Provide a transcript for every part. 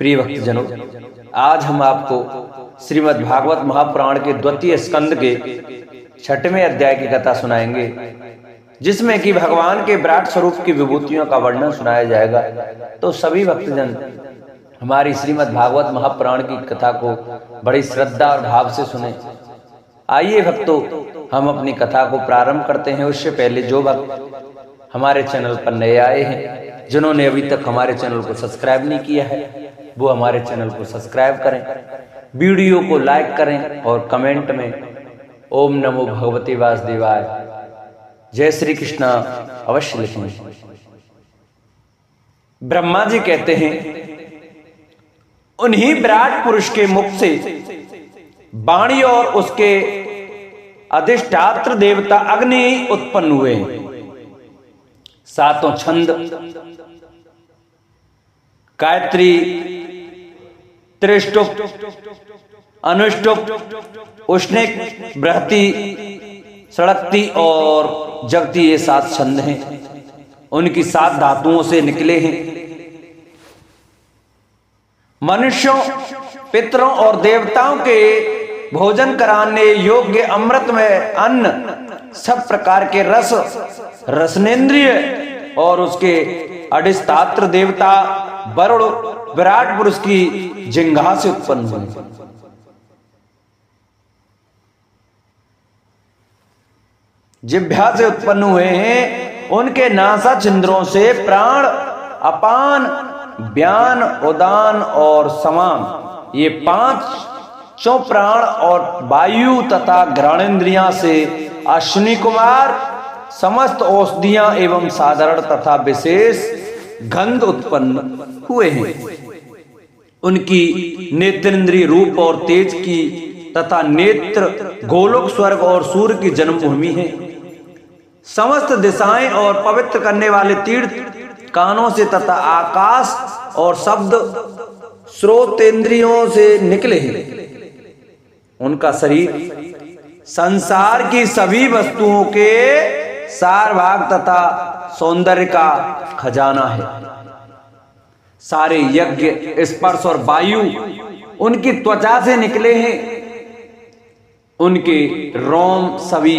प्रिय भक्तजनों, आज हम आपको श्रीमद् भागवत महापुराण के द्वितीय स्कंद के 6वें अध्याय की कथा सुनाएंगे, जिसमें कि भगवान के विराट स्वरूप की विभूतियों का वर्णन सुनाया जाएगा। तो सभी भक्तजन हमारी श्रीमद् भागवत महापुराण की कथा को बड़ी श्रद्धा और भाव से सुने। आइए भक्तों, हम अपनी कथा को प्रारंभ करते हैं। उससे पहले जो भक्त हमारे चैनल पर नए आए हैं, जिन्होंने अभी तक हमारे चैनल को सब्सक्राइब नहीं किया है, वो हमारे चैनल को सब्सक्राइब करें, वीडियो को लाइक करें और कमेंट में ओम नमो भगवते वासुदेवाय, जय श्री कृष्णा अवश्य लिखें। ब्रह्मा जी कहते हैं, उन्हीं विराट पुरुष के मुख से वाणी और उसके अधिष्ठात्र देवता अग्नि उत्पन्न हुए। सातों छंद गायत्री, त्रिष्टुप, अनुष्टुप, उष्णिक, बृहति, सड़कती और जगती, ये 7 छंद हैं। उनकी 7 धातुओं से निकले हैं। मनुष्यों, पितरों और देवताओं के भोजन कराने योग्य अमृत में अन्न, सब प्रकार के रस, रसनेन्द्रिय और उसके अधिष्ठात्र देवता वरुण विराट पुरुष की जिह्वा से उत्पन्न हुए। जिह्वा से उत्पन्न हुए हैं। उनके नासा छिंद्रों से प्राण, अपान, व्यान, उदान और समान, ये 5 प्राण और वायु तथा घ्राणेन्द्रियां से अश्विनी कुमार समस्त औषधियां एवं साधारण तथा विशेष गंध उत्पन्न हुए हैं। उनकी नेत्रेंद्रिय रूप और तेज की तथा नेत्र गोलोक, स्वर्ग और सूर्य की जन्मभूमि है। समस्त दिशाएं और पवित्र करने वाले तीर्थ कानों से तथा आकाश और शब्द श्रोतेंद्रियों से निकले हैं। उनका शरीर संसार की सभी वस्तुओं के सारभाग तथा सौंदर्य का खजाना है। सारे यज्ञ, स्पर्श और वायु उनकी त्वचा से निकले हैं। उनके रोम सभी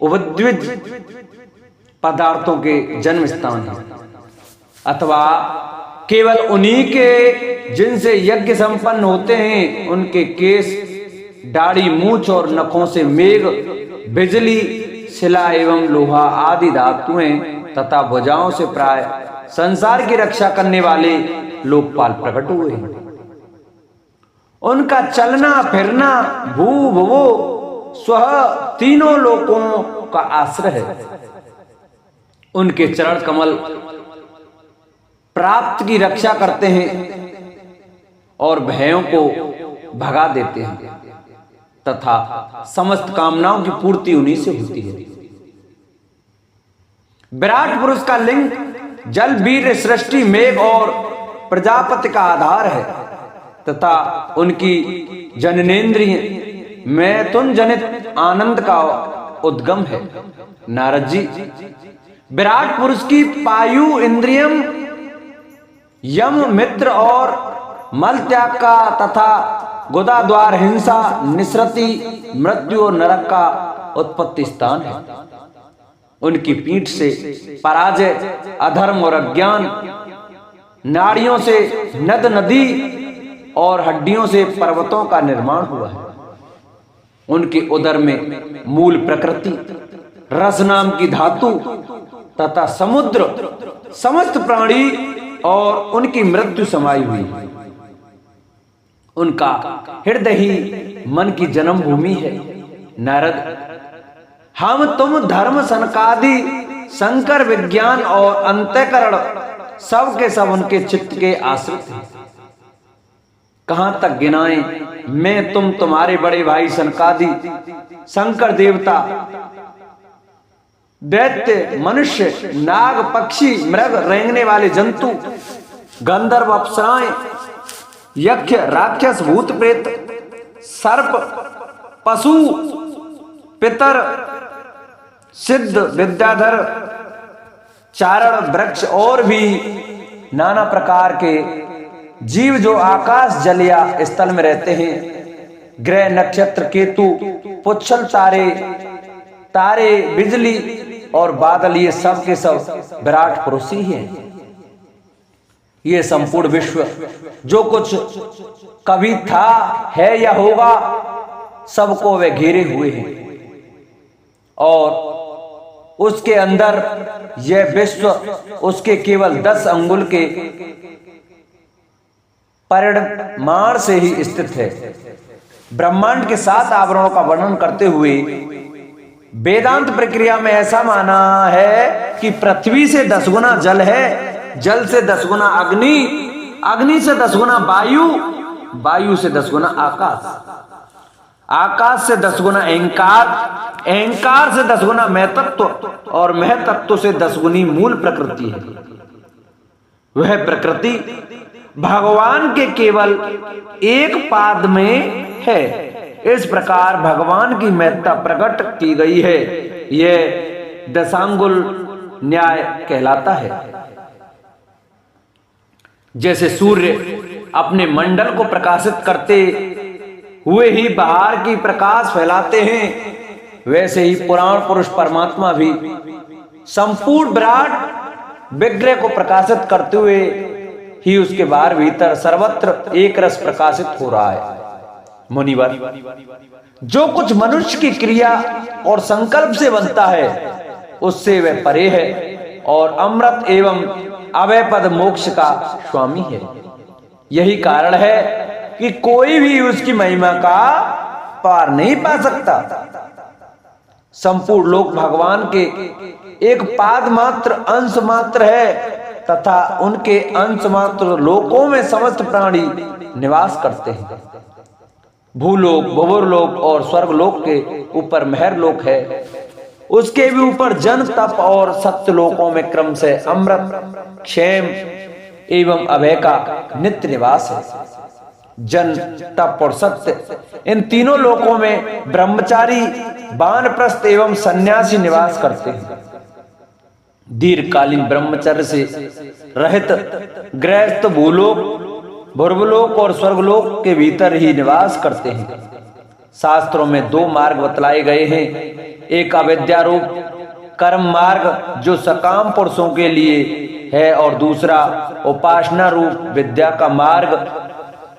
उद्भिज पदार्थों के जन्म स्थान है, अथवा केवल उन्हीं के जिनसे यज्ञ संपन्न होते हैं। उनके केश, दाढ़ी, मूछ और नखों से मेघ, बिजली, शिला एवं लोहा आदि धातुएं तथा भुजाओं से प्राय संसार की रक्षा करने वाले लोकपाल प्रकट हुए हैं। उनका चलना फिरना भू भुवो स्वः तीनों लोकों का आश्रय है। उनके चरण कमल प्राप्त की रक्षा करते हैं और भयों को भगा देते हैं तथा समस्त कामनाओं की पूर्ति उन्हीं से होती है। विराट पुरुष का लिंग जल, वीर, सृष्टि, मेघ और प्रजापति का आधार है तथा उनकी जननेन्द्रिय मैथुन जनित आनंद का उद्गम है। नारद जी, विराट पुरुष की पायु इंद्रियम यम, मित्र और मल त्याग का तथा गुदा द्वार, हिंसा, निसृति, मृत्यु और नरक का उत्पत्ति स्थान है। उनकी पीठ से पराजय, अधर्म और अज्ञान, नाड़ियों से नद नदी और हड्डियों से पर्वतों का निर्माण हुआ है। उनके उदर में मूल प्रकृति, रस नाम की धातु तथा समुद्र, समस्त प्राणी और उनकी मृत्यु समाई हुई है। उनका हृदय ही मन की जन्म भूमि है। नारद, हम तुम धर्म, सनकादि, शंकर, विज्ञान और अंतःकरण सब के सब उनके चित्त के आश्रित हैं। कहां तक गिनाएं मैं, तुम, तुम्हारे बड़े भाई सनकादि, शंकर देवता, दैत्य, मनुष्य, नाग, पक्षी, मृग, रेंगने वाले जंतु, गंधर्व, अप्सराएं, यक्ष, राक्षस, भूत, प्रेत, सर्प, पशु, पितर, सिद्ध, विद्याधर, चारण, वृक्ष और भी नाना प्रकार के जीव जो आकाश जल या स्थल में रहते हैं, ग्रह नक्षत्र केतु पुच्छल तारे तारे बिजली और बादल, ये सब के सब विराट पुरुष ही हैं। ये संपूर्ण विश्व जो कुछ कभी था, है या होगा, सबको वे घेरे हुए हैं और उसके अंदर यह विश्व उसके केवल 10 अंगुल के परिमाण से ही स्थित है। ब्रह्मांड के 7 आवरणों का वर्णन करते हुए वेदांत प्रक्रिया में ऐसा माना है कि पृथ्वी से 10 गुना जल है, जल से 10 गुना अग्नि, अग्नि से 10 गुना वायु, वायु से 10 गुना आकाश, आकाश से 10 गुना अहंकार, अहंकार से 10 गुना महतत्व और महतत्व से 10 गुनी मूल प्रकृति है। वह प्रकृति भगवान के केवल एक पाद में है। इस प्रकार भगवान की महत्ता प्रकट की गई है। यह दशांगुल न्याय कहलाता है। जैसे सूर्य अपने मंडल को प्रकाशित करते हुए ही बाहर की प्रकाश फैलाते हैं, वैसे ही पुराण पुरुष परमात्मा भी संपूर्ण विराट विग्रह को प्रकाशित करते हुए ही उसके बाहर भीतर सर्वत्र एक रस प्रकाशित हो रहा है। मुनिवर, जो कुछ मनुष्य की क्रिया और संकल्प से बनता है उससे वह परे है और अमृत एवं अभय पद मोक्ष का स्वामी है। यही कारण है कि कोई भी उसकी महिमा का पार नहीं पा सकता। संपूर्ण लोक भगवान के एक पाद मात्र अंश मात्र है तथा उनके अंश मात्र लोकों में समस्त प्राणी निवास करते हैं। भूलोक, भुवरलोक और स्वर्गलोक के ऊपर महरलोक है, उसके भी ऊपर जन तप और सत्य लोकों में क्रम से अमृत, क्षेम एवं अभय का नित्य निवास है। जन, तप और सत्य, इन तीनों लोकों में ब्रह्मचारी, वानप्रस्थ एवं सन्यासी निवास करते हैं। दीर्घकालीन ब्रह्मचर्य से रहित गृहस्थ भूलोक, भुर्वलोक और स्वर्गलोक के भीतर ही निवास करते हैं। शास्त्रों में 2 मार्ग बतलाए गए हैं, एक अविद्या रूप कर्म मार्ग जो सकाम पुरुषों के लिए है और दूसरा उपासना रूप विद्या का मार्ग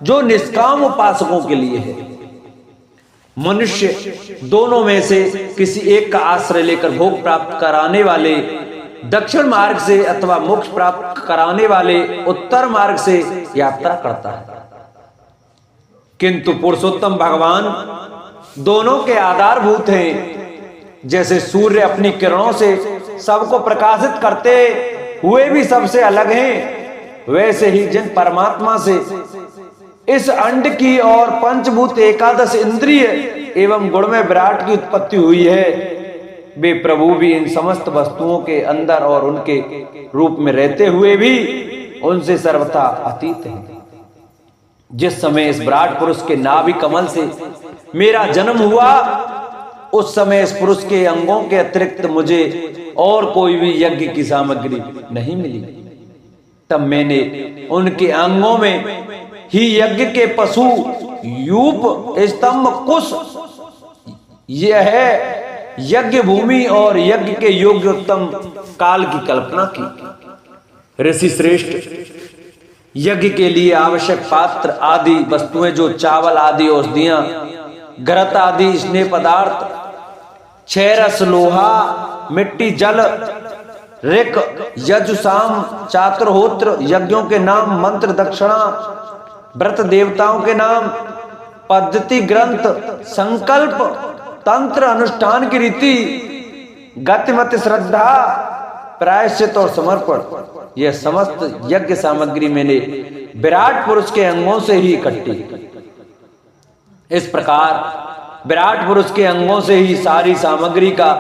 जो निष्काम उपासकों के लिए है। मनुष्य दोनों में से किसी एक का आश्रय लेकर भोग प्राप्त कराने वाले दक्षिण मार्ग से अथवा मोक्ष प्राप्त कराने वाले उत्तर मार्ग से यात्रा करता है। किंतु पुरुषोत्तम भगवान दोनों के आधारभूत हैं। जैसे सूर्य अपनी किरणों से सबको प्रकाशित करते हुए भी सबसे अलग हैं, वैसे ही जिन परमात्मा से इस अंड की और पंचभूत एकादश इंद्रिय एवं गुणमय विराट की उत्पत्ति हुई है, वे प्रभु भी इन समस्त वस्तुओं के अंदर और उनके रूप में रहते हुए भी उनसे सर्वथा अतीत हैं। जिस समय इस विराट पुरुष के नाभि कमल से मेरा जन्म हुआ, उस समय इस पुरुष के अंगों के अतिरिक्त मुझे और कोई भी यज्ञ की सामग्री नहीं मिली। तब मैंने उनके अंगों में ही यज्ञ के पशु, यूप, स्तंभ, कुश, यह है यज्ञ भूमि और यज्ञ के योग्य उत्तम काल की कल्पना की। ऋषि श्रेष्ठ यज्ञ के लिए आवश्यक पात्र आदि वस्तुएं जो चावल आदि औषधियां, घृत आदि स्नेह पदार्थ, क्षयरस, लोहा, मिट्टी, जल, ऋक, यजुसाम, चातुर्होत्र, यज्ञों के नाम, मंत्र, दक्षिणा, व्रत, देवताओं के नाम, पद्धति, ग्रंथ, संकल्प, तंत्र, अनुष्ठान की रीति, गतिमति, श्रद्धा, प्रायश्चित और समर्पण, यह समस्त यज्ञ सामग्री मैंने विराट पुरुष के अंगों से ही इकट्ठी। इस प्रकार विराट पुरुष के अंगों से ही सारी सामग्री का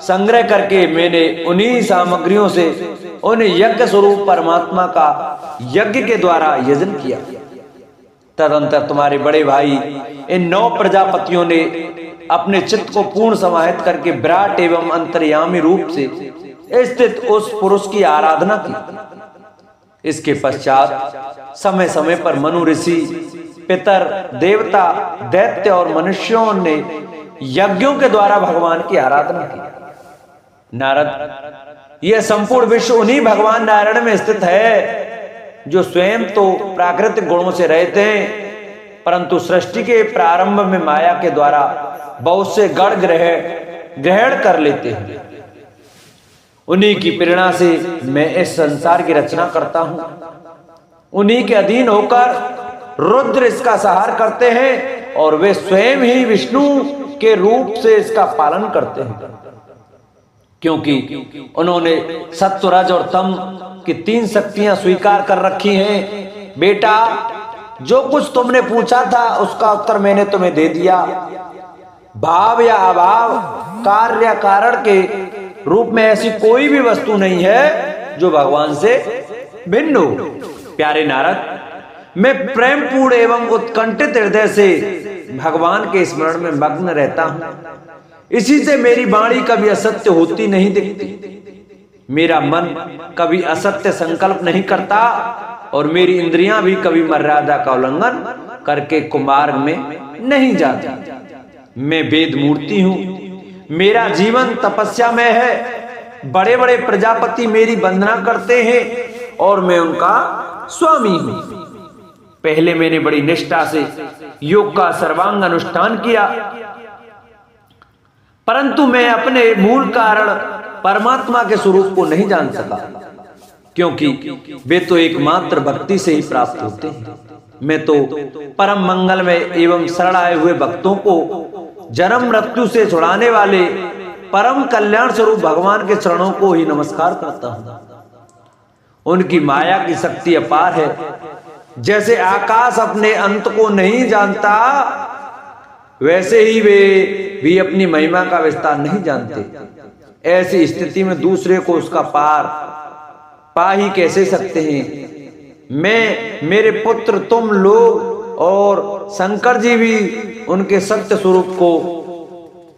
संग्रह करके मैंने उन्हीं सामग्रियों से उन यज्ञ स्वरूप परमात्मा का यज्ञ के द्वारा यजन किया। तदंतर तुम्हारे बड़े भाई इन 9 प्रजापतियों ने अपने चित्त को पूर्ण समाहित करके विराट एवं अंतर्यामी रूप से स्थित उस पुरुष की आराधना की। इसके पश्चात समय समय पर मनु ऋषि, पितर, देवता, दैत्य और मनुष्यों ने यज्ञों के द्वारा भगवान की आराधना की। नारद, यह संपूर्ण विश्व उन्हीं भगवान नारायण में स्थित है जो स्वयं तो प्राकृतिक गुणों से रहित हैं, परंतु सृष्टि के प्रारंभ में माया के द्वारा बहुत से गण ग्रहण कर लेते हैं। उन्हीं की प्रेरणा से मैं इस संसार की रचना करता हूं। उन्हीं के अधीन होकर रुद्र इसका संहार करते हैं और वे स्वयं ही विष्णु के रूप से इसका पालन करते हैं, क्योंकि उन्होंने सत्व, रज और तम की 3 शक्तियां स्वीकार कर रखी हैं। बेटा, जो कुछ तुमने पूछा था उसका उत्तर मैंने तुम्हें दे दिया। भाव या अभाव, कार्य या कारण के रूप में ऐसी कोई भी वस्तु नहीं है जो भगवान से भिन्न हो। प्यारे नारद, मैं प्रेम पूर्ण एवं उत्कंठित हृदय से भगवान के स्मरण में मग्न रहता हूं। इसी से मेरी वाणी कभी असत्य होती नहीं दिखती। मेरा मन कभी असत्य संकल्प नहीं करता और मेरी इंद्रियां भी कभी मर्यादा का उल्लंघन करके कुमार्ग में नहीं जाती। मैं वेद मूर्ति हूं। मेरा जीवन तपस्या में है। बड़े बड़े प्रजापति मेरी वंदना करते हैं और मैं उनका स्वामी हूं। पहले मैंने बड़ी निष्ठा से योग का सर्वांग अनुष्ठान किया, परंतु मैं अपने मूल कारण परमात्मा के स्वरूप को नहीं जान सका, क्योंकि वे तो एकमात्र भक्ति से ही प्राप्त होते हैं। मैं तो परम मंगल में एवं शरण आए हुए भक्तों को जन्म मृत्यु से छुड़ाने वाले परम कल्याण स्वरूप भगवान के चरणों को ही नमस्कार करता हूं। उनकी माया की शक्ति अपार है। जैसे आकाश अपने अंत को नहीं जानता, वैसे ही वे भी अपनी महिमा का विस्तार नहीं जानते। ऐसी स्थिति में दूसरे को उसका पार पा ही कैसे सकते हैं। मैं, मेरे पुत्र, तुम लोग और शंकर जी भी उनके सत्य स्वरूप को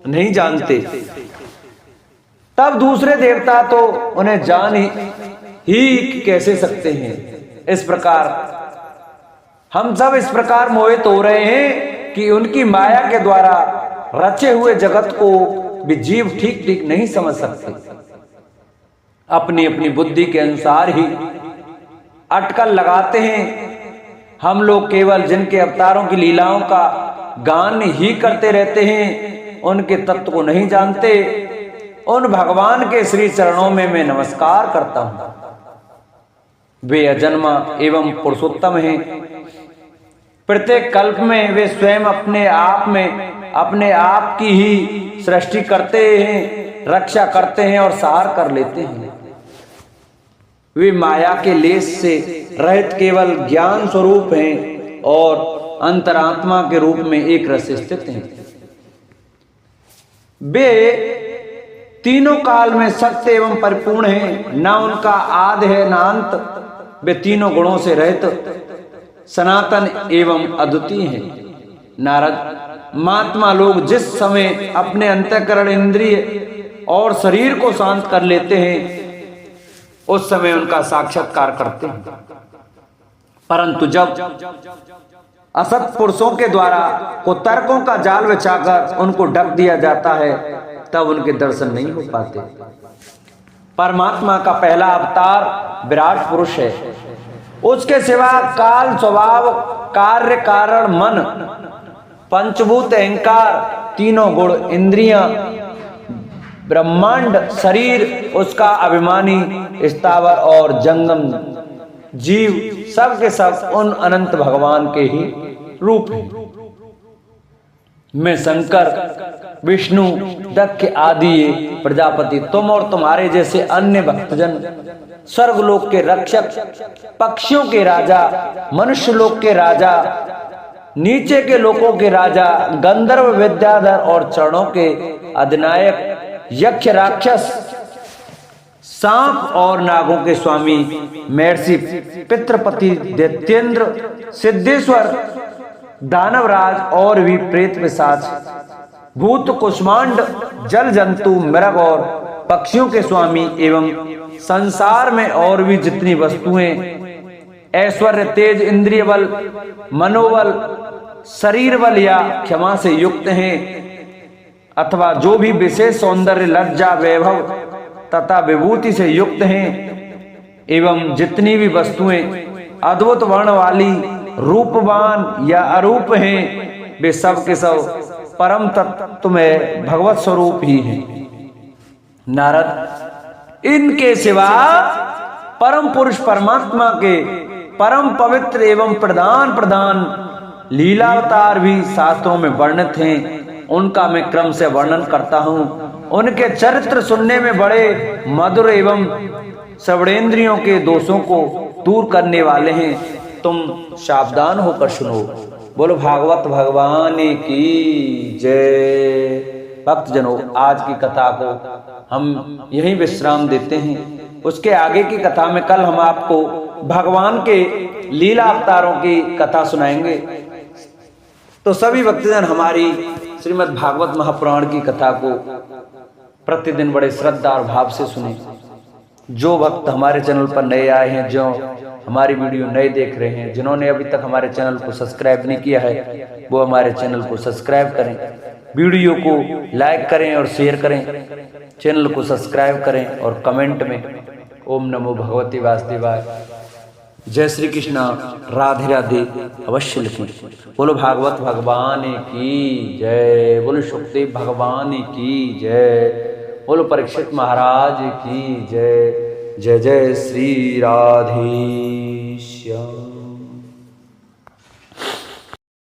नहीं जानते, तब दूसरे देवता तो उन्हें जान ही कैसे सकते हैं। इस प्रकार हम सब इस प्रकार मोहित हो रहे हैं कि उनकी माया के द्वारा रचे हुए जगत को भी जीव ठीक ठीक नहीं समझ सकते। अपनी अपनी बुद्धि के अनुसार ही अटकल लगाते हैं। हम लोग केवल जिनके अवतारों की लीलाओं का गान ही करते रहते हैं, उनके तत्व को नहीं जानते। उन भगवान के श्री चरणों में मैं नमस्कार करता हूं। वे अजन्मा एवं पुरुषोत्तम हैं। प्रत्येक कल्प में वे स्वयं अपने आप की ही सृष्टि करते हैं, रक्षा करते हैं और सहार कर लेते हैं। वे माया के लेस से रहित केवल ज्ञान स्वरूप हैं और अंतरात्मा के रूप में एक रस स्थित हैं। वे तीनों काल में सत्य एवं परिपूर्ण हैं। न उनका आदि है न अंत। वे तीनों गुणों से रहित सनातन एवं अद्वितीय हैं। नारद, महात्मा लोग जिस समय अपने अंतःकरण, इंद्रिय और शरीर को शांत कर लेते हैं, उस समय उनका साक्षात्कार करते हैं। परंतु जब असत पुरुषों के द्वारा कुतर्कों का जाल बिछाकर उनको ढक दिया जाता है, तब उनके दर्शन नहीं हो पाते। परमात्मा का पहला अवतार विराट पुरुष है। उसके सिवा काल, स्वभाव, कार्य, कारण, मन, पंचभूत, अहंकार, तीनों गुण, इंद्रियां, ब्रह्मांड, शरीर, उसका अभिमानी, स्थावर और जंगम जीव, सब के सब उन अनंत भगवान के ही रूप हैं। मैं शंकर, विष्णु, दक्ष आदि प्रजापति, तुम और तुम्हारे जैसे अन्य भक्तजन, स्वर्गलोक के रक्षक, पक्षियों के राजा, मनुष्य लोक के राजा, नीचे के लोकों के राजा, गंधर्व, विद्याधर और चरणों के अधिनायक, यक्ष, राक्षस, सांप और नागों के स्वामी, महर्षि, पितृपति, दैत्येंद्र, सिद्धेश्वर, दानवराज और भी प्रेत, पिशाच, भूत, कुष्मांड, जल जंतु, मृग और पक्षियों के स्वामी एवं संसार में और भी जितनी वस्तुएं ऐश्वर्य, तेज, इंद्रिय बल, मनोबल, शरीर बल या क्षमा से युक्त हैं, अथवा जो भी विशेष सौंदर्य, लज्जा, वैभव तथा विभूति से युक्त हैं, एवं जितनी भी वस्तुएं अद्भुत वर्ण वाली, रूपवान या अरूप हैं, वे सब के सब परम तत्व में भगवत स्वरूप ही हैं। नारद, इनके सिवा परम पुरुष परमात्मा के परम पवित्र एवं प्रधान लीलावतार भी शास्त्रों में वर्णित हैं। उनका मैं क्रम से वर्णन करता हूँ। उनके चरित्र सुनने में बड़े मधुर एवं श्रवणेंद्रियों के दोषों को दूर करने वाले हैं। तुम सावधान होकर सुनो। बोलो भागवत भगवान की जय। भक्तजनों, आज की कथा को हम यहीं विश्राम देते हैं। उसके आगे की कथा में कल हम आपको भगवान के लीला अवतारों की कथा सुनाएंगे। तो सभी भक्तजन हमारी श्रीमद् भागवत महापुराण की कथा को प्रतिदिन बड़े श्रद्धा और भाव से सुने। जो भक्त हमारे चैनल पर नए आए हैं, जो हमारी वीडियो नए देख रहे हैं, जिन्होंने अभी तक हमारे चैनल को सब्सक्राइब नहीं किया है, वो हमारे चैनल को सब्सक्राइब करें, वीडियो को लाइक करें और शेयर करें, चैनल को सब्सक्राइब करें और कमेंट में ओम नमो भगवते वासुदेवाय, जय श्री कृष्णा, राधे राधे अवश्य लिखें। बोलो भागवत भगवान की जय। बोलो सुखदेव भगवान की जय। बोलो परीक्षित महाराज की जय। जय जय श्री राधेश्याम।